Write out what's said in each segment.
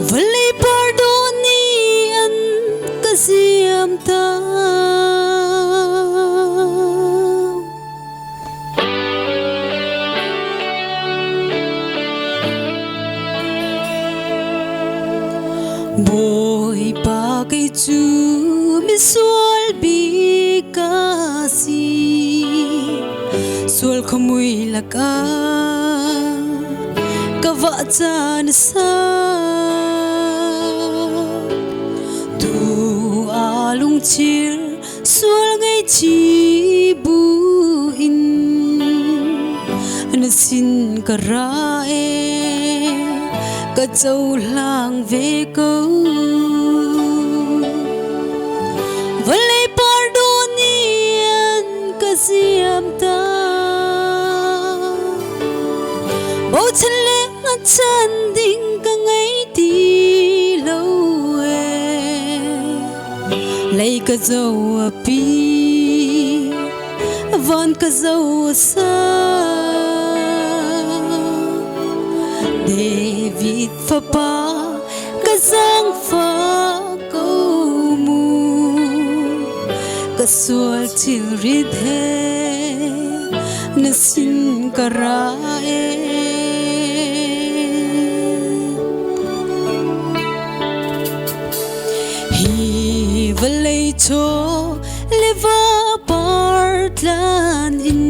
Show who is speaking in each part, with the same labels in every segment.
Speaker 1: Valley pardonian kasiyam ta boy pa kay chu miswal bikasi sual khamui laka kawa chan sa tu alung chir sual ngai chi bu in na sin karae ka châu lang về câu valley pardonian kasiyam ta bầu chân lẽ chân đinh cả ngày đi lâu lấy cả dâu pi von cả dâu sa David pha pa ka giang pha câu mu ka sual til rid he na sin karae hi valley cho leva partlan in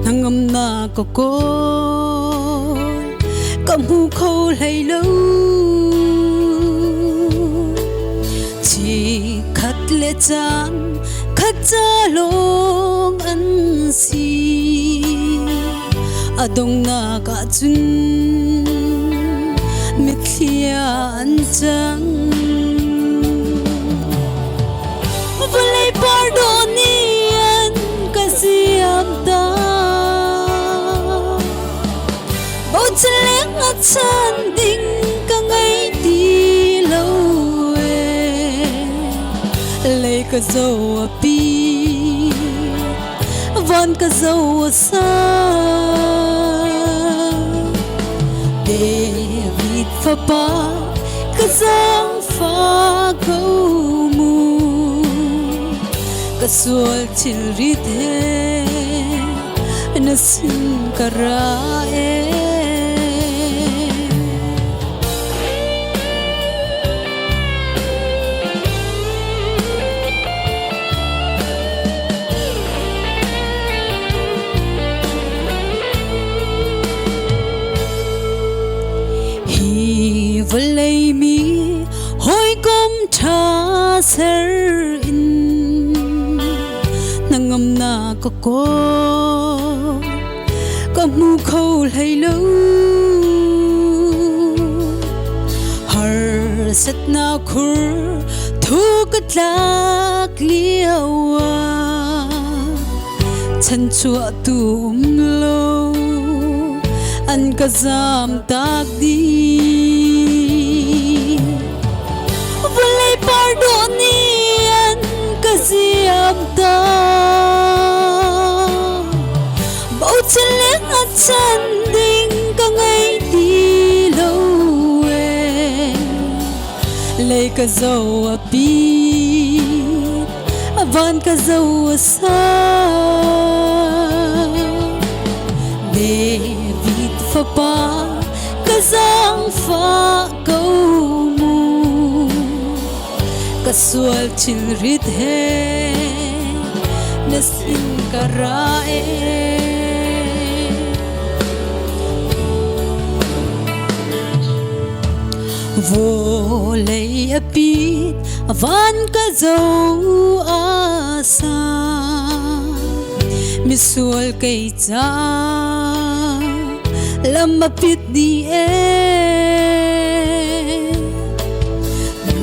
Speaker 1: nangam na ko cầm hu khâu hay lâu chỉ khát lệ chan khát cha long ăn si adong na ka chun mithia an chang valley pardonian kasiyam ta bầu chân lẽ chân đinh cả ngày đi lâu lấy cả dâu pi von cả dâu sa David pha pa cả giang pha câu mu cả sual til rid he na sin karae valley mi hoi kom tha ser in nangam na ko kamu khâu hay lâu har sat na khur thu kat lak liawa chan chua tu lo an ka zam tak di valley pardonian kasiyam ta bầu chân lẽ chân đinh cả ngày đi lâu lấy cả dâu pi van cả dâu sa David pha pa ka giang pha câu mu ka sual til rid he na sin karae vô lấy apit van ka dâu asa misual kay cha lamapit di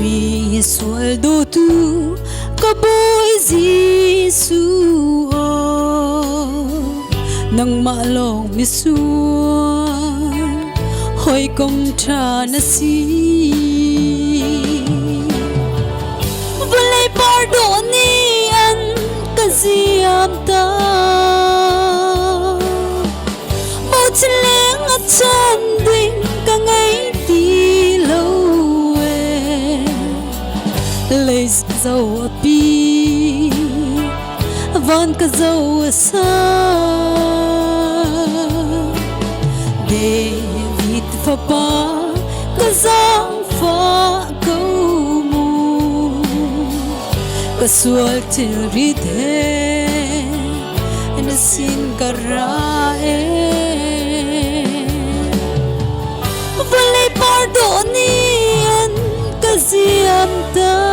Speaker 1: misual do tu kaboy Gisu nang malong misual hoy kom tra na si valley pardonian kasiyam ta chân lẽ chân dâu pi van ka dâu sa David fa pa ka zang fa câu mu ka sual til rit he na sin ka ra Valay pardonian ka siam ta